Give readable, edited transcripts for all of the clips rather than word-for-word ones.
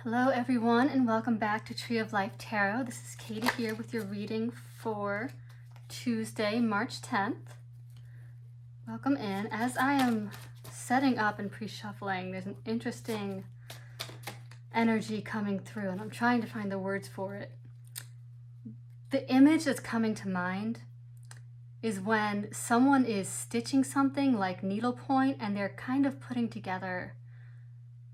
Hello everyone and welcome back to Tree of Life Tarot. This is Katie here with your reading for Tuesday, March 10th. Welcome in. As I am setting up and pre-shuffling, there's an interesting energy coming through and I'm trying to find the words for it. The image that's coming to mind is when someone is stitching something like needlepoint and they're kind of putting together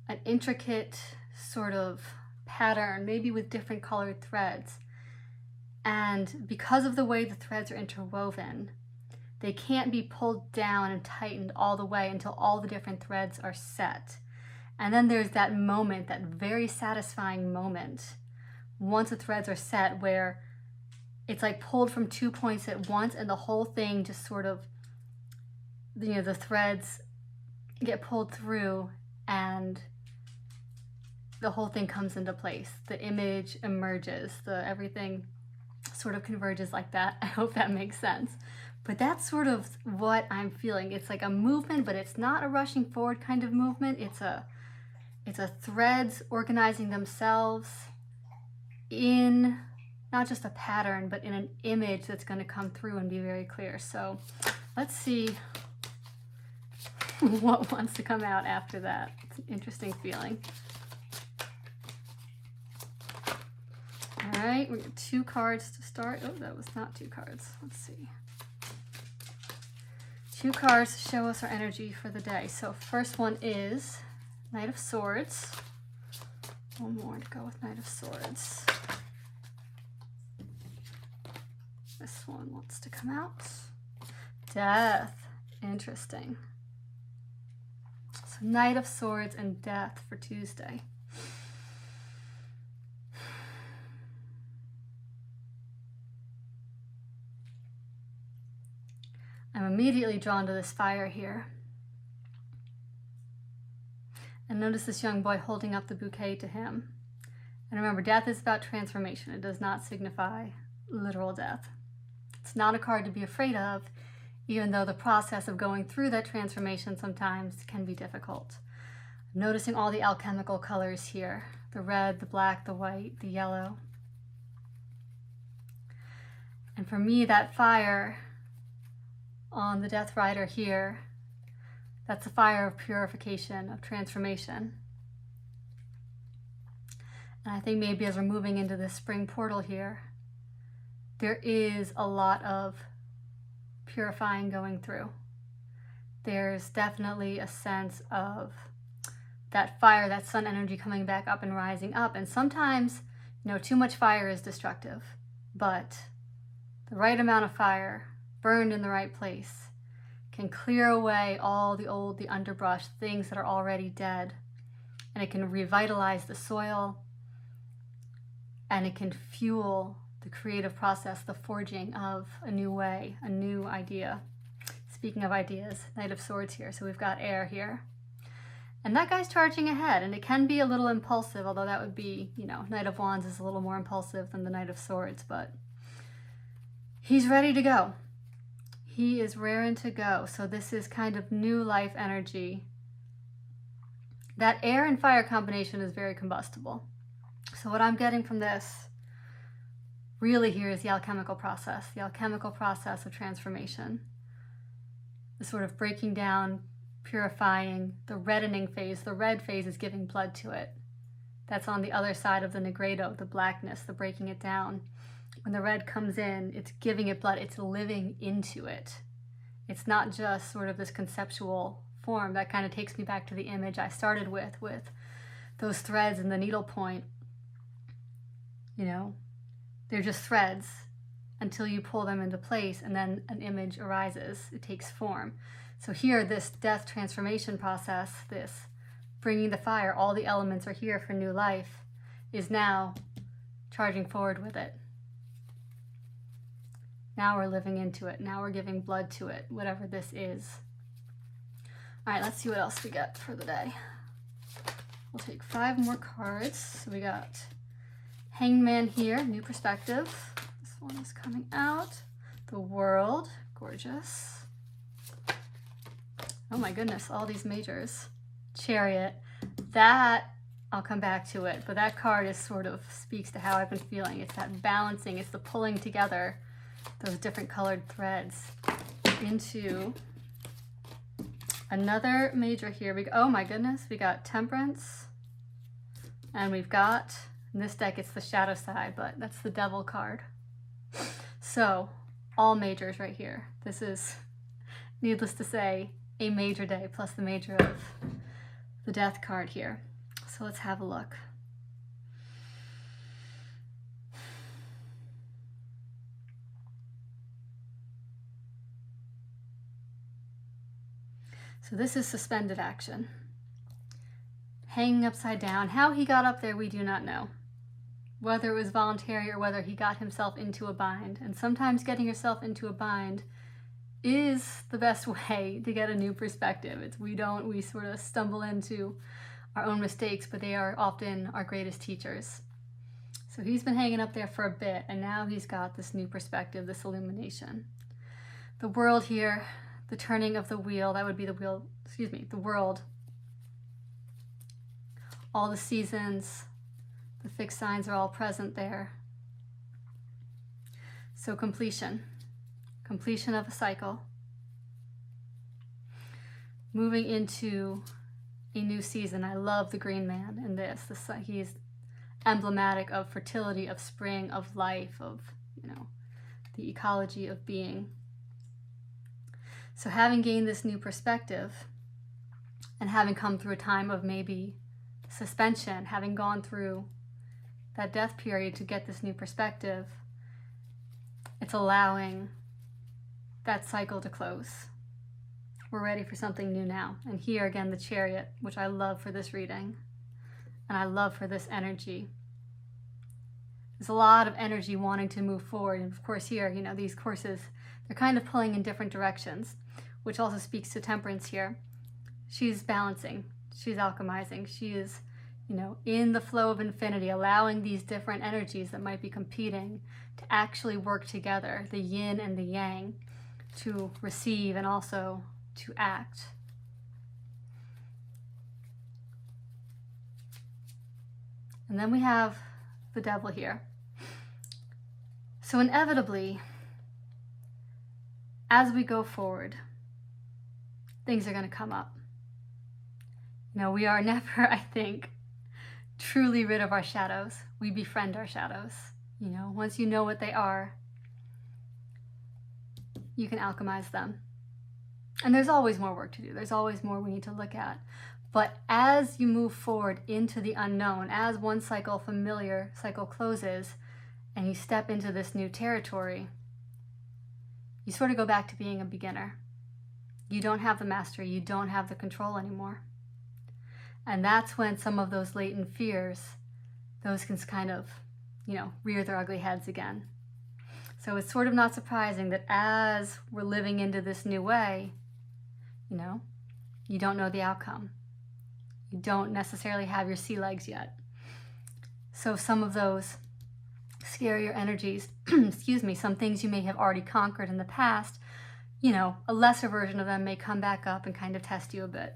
an intricate sort of pattern, maybe with different colored threads. And because of the way the threads are interwoven, they can't be pulled down and tightened all the way until all the different threads are set. And then there's that moment, that very satisfying moment, once the threads are set, where it's like pulled from 2 points at once and the whole thing just sort of, the threads get pulled through and the whole thing comes into place. The image emerges, everything sort of converges like that. I hope that makes sense. But that's sort of what I'm feeling. It's like a movement, but it's not a rushing forward kind of movement. It's a threads organizing themselves in not just a pattern, but in an image that's going to come through and be very clear. So let's see what wants to come out after that. It's an interesting feeling. All right, we got 2 cards to start. Oh, that was not 2 cards. Let's see. 2 cards to show us our energy for the day. So first one is Knight of Swords. One more to go with Knight of Swords. This one wants to come out. Death. Interesting. So Knight of Swords and Death for Tuesday. I'm immediately drawn to this fire here. And notice this young boy holding up the bouquet to him. And remember, death is about transformation. It does not signify literal death. It's not a card to be afraid of, even though the process of going through that transformation sometimes can be difficult. I'm noticing all the alchemical colors here. The red, the black, the white, the yellow. And for me, that fire on the Death Rider here, that's a fire of purification, of transformation. And I think maybe as we're moving into this spring portal here, there is a lot of purifying going through. There's definitely a sense of that fire, that sun energy coming back up and rising up. And sometimes, too much fire is destructive, but the right amount of fire burned in the right place can clear away all the underbrush, things that are already dead, and it can revitalize the soil, and it can fuel the creative process, the forging of a new way, a new idea. Speaking of ideas, Knight of Swords here, so we've got air here. And that guy's charging ahead, and it can be a little impulsive, although that would be, Knight of Wands is a little more impulsive than the Knight of Swords, but he's ready to go. He is raring to go. So this is kind of new life energy. That air and fire combination is very combustible. So what I'm getting from this really here is the alchemical process of transformation. The sort of breaking down, purifying, the reddening phase. The red phase is giving blood to it. That's on the other side of the negredo, the blackness, the breaking it down. When the red comes in, it's giving it blood, it's living into it. It's not just sort of this conceptual form. That kind of takes me back to the image I started with those threads and the needlepoint. They're just threads until you pull them into place and then an image arises. It takes form. So here, this death transformation process, this bringing the fire, all the elements are here for new life, is now charging forward with it. Now we're living into it. Now we're giving blood to it, whatever this is. All right, let's see what else we got for the day. We'll take 5 more cards. So we got Hangman here, new perspective. This one is coming out. The World, gorgeous. Oh my goodness, all these majors. Chariot. That I'll come back to it, but that card is sort of speaks to how I've been feeling. It's that balancing, it's the pulling together those different colored threads into another major here. Oh my goodness, we got Temperance, and we've got, in this deck it's the shadow side, but that's the Devil card. So all majors right here. This is, needless to say, a major day plus the major of the Death card here. So let's have a look. So this is suspended action. Hanging upside down. How he got up there, we do not know. Whether it was voluntary or whether he got himself into a bind. And sometimes getting yourself into a bind is the best way to get a new perspective. We sort of stumble into our own mistakes, but they are often our greatest teachers. So he's been hanging up there for a bit, and now he's got this new perspective, this illumination. The world here, the turning of the wheel, that would be the wheel, excuse me, the world. All the seasons, the fixed signs are all present there. So completion of a cycle. Moving into a new season. I love the Green Man in this. He's emblematic of fertility, of spring, of life, of, the ecology of being. So having gained this new perspective and having come through a time of maybe suspension, having gone through that death period to get this new perspective, it's allowing that cycle to close. We're ready for something new now. And here again, the Chariot, which I love for this reading, and I love for this energy. There's a lot of energy wanting to move forward. And of course here, these courses, they're kind of pulling in different directions, which also speaks to Temperance here. She's balancing, she's alchemizing, she is, in the flow of infinity, allowing these different energies that might be competing to actually work together, the yin and the yang, to receive and also to act. And then we have the Devil here. So inevitably, as we go forward, things are going to come up. We are never, I think, truly rid of our shadows. We befriend our shadows. Once you know what they are, you can alchemize them. And there's always more work to do. There's always more we need to look at. But as you move forward into the unknown, as one familiar cycle closes, and you step into this new territory, you sort of go back to being a beginner. You don't have the mastery. You don't have the control anymore. And that's when some of those latent fears, those can kind of, rear their ugly heads again. So it's sort of not surprising that as we're living into this new way, you don't know the outcome. You don't necessarily have your sea legs yet. So some of those scarier energies, some things you may have already conquered in the past, a lesser version of them may come back up and kind of test you a bit.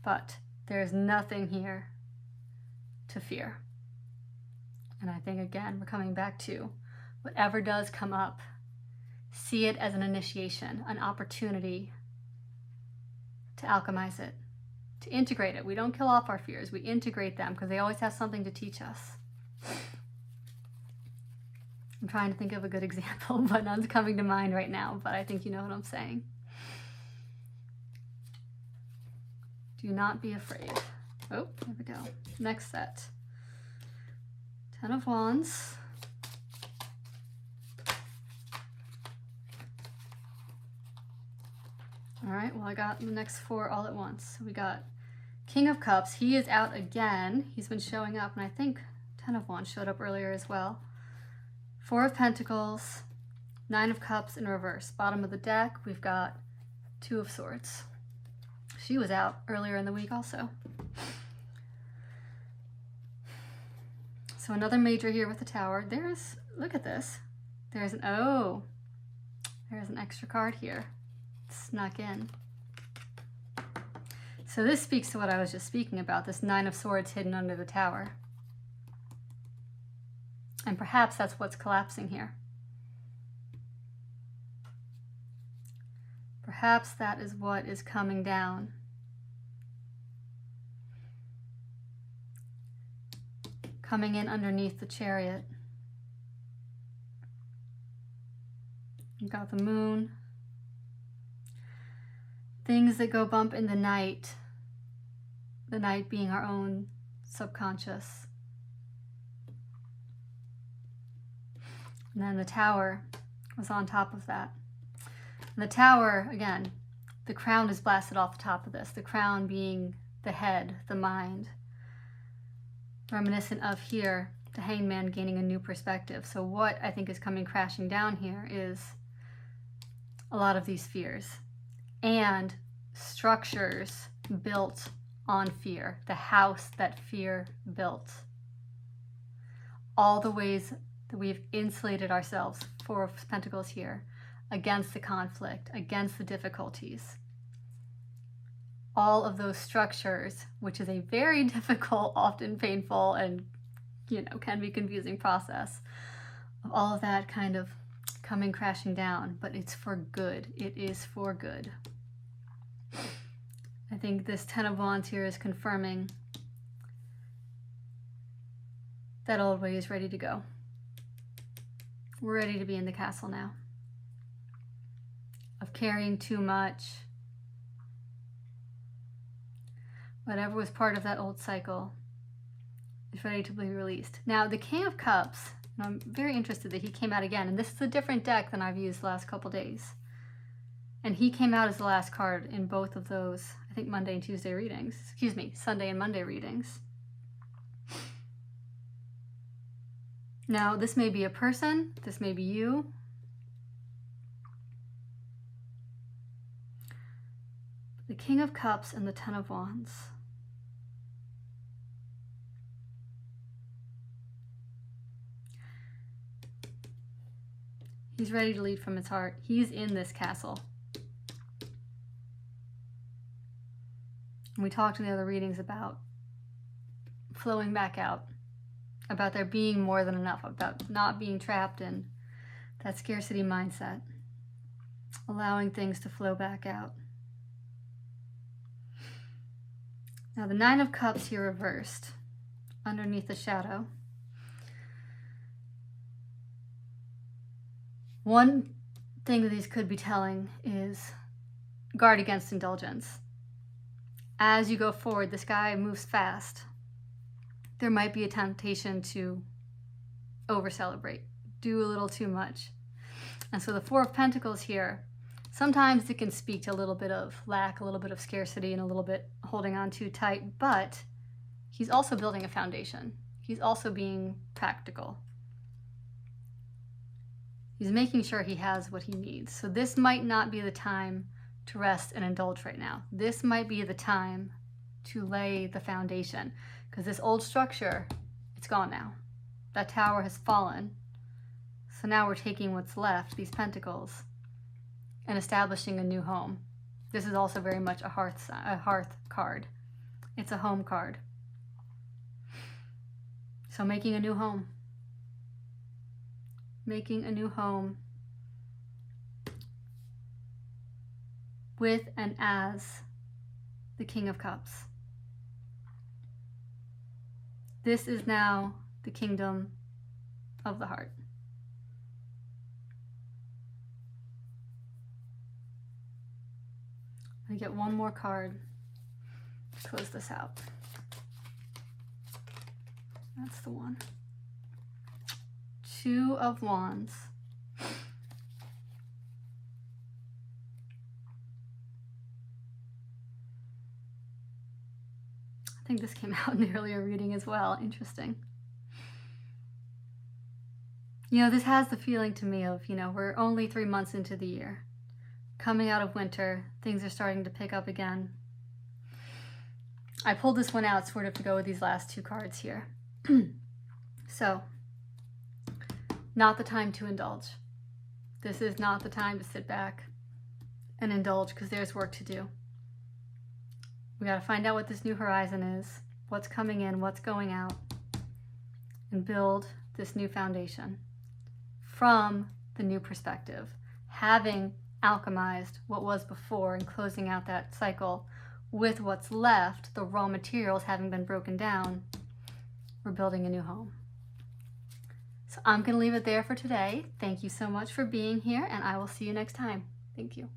But there's nothing here to fear. And I think, again, we're coming back to whatever does come up, see it as an initiation, an opportunity to alchemize it, to integrate it. We don't kill off our fears. We integrate them because they always have something to teach us. I'm trying to think of a good example, but none's coming to mind right now, but I think you know what I'm saying. Do not be afraid. Oh, here we go. Next set. 10 of Wands. All right, well, I got the next 4 all at once. So we got King of Cups. He is out again. He's been showing up, and I think 10 of Wands showed up earlier as well. 4 of Pentacles, 9 of Cups in reverse. Bottom of the deck, we've got 2 of Swords. She was out earlier in the week also. So another major here with the Tower. Look at this. There's an extra card here. Snuck in. So So this speaks to what I was just speaking about, this Nine of Swords hidden under the Tower. And perhaps that's what's collapsing here. Perhaps that is what is coming down. Coming in underneath the Chariot. You've got the Moon. Things that go bump in the night being our own subconscious. And then the Tower was on top of that. And the Tower, again, the crown is blasted off the top of this. The crown being the head, the mind. Reminiscent of here, the Hangman gaining a new perspective. So what I think is coming crashing down here is a lot of these fears and structures built on fear, the house that fear built. All the ways that we've insulated ourselves, Four of Pentacles here, against the conflict, against the difficulties. All of those structures, which is a very difficult, often painful, and can be confusing process, of all of that kind of coming crashing down, but it's for good. It is for good. I think this Ten of Wands here is confirming that old way is ready to go. We're ready to be in the castle now. Of carrying too much. Whatever was part of that old cycle is ready to be released. Now, the King of Cups, and I'm very interested that he came out again, and this is a different deck than I've used the last couple days. And he came out as the last card in both of those, I think, Monday and Tuesday readings. Excuse me, Sunday and Monday readings. Now, this may be a person, this may be you. The King of Cups and the Ten of Wands. He's ready to lead from his heart. He's in this castle. And we talked in the other readings about flowing back out, about there being more than enough, about not being trapped in that scarcity mindset, allowing things to flow back out. Now the Nine of Cups here reversed, underneath the shadow. One thing that these could be telling is guard against indulgence. As you go forward, this guy moves fast. There might be a temptation to over-celebrate, do a little too much. And so the Four of Pentacles here, sometimes it can speak to a little bit of lack, a little bit of scarcity, and a little bit holding on too tight, but he's also building a foundation. He's also being practical. He's making sure he has what he needs. So this might not be the time to rest and indulge right now. This might be the time to lay the foundation, because this old structure, it's gone now. That tower has fallen. So now we're taking what's left, these pentacles, and establishing a new home. This is also very much a hearth card. It's a home card. So making a new home. Making a new home with and as the King of Cups. This is now the kingdom of the heart. I get one more card to close this out. That's the one. Two of Wands. I think this came out in the earlier reading as well. Interesting. This has the feeling to me of, we're only 3 months into the year. Coming out of winter, things are starting to pick up again. I pulled this one out sort of to go with these last two cards here. So, not the time to indulge. This is not the time to sit back and indulge, because there's work to do. We got to find out what this new horizon is, what's coming in, what's going out, and build this new foundation from the new perspective. Having alchemized what was before and closing out that cycle with what's left, the raw materials having been broken down, we're building a new home. So I'm going to leave it there for today. Thank you so much for being here, and I will see you next time. Thank you.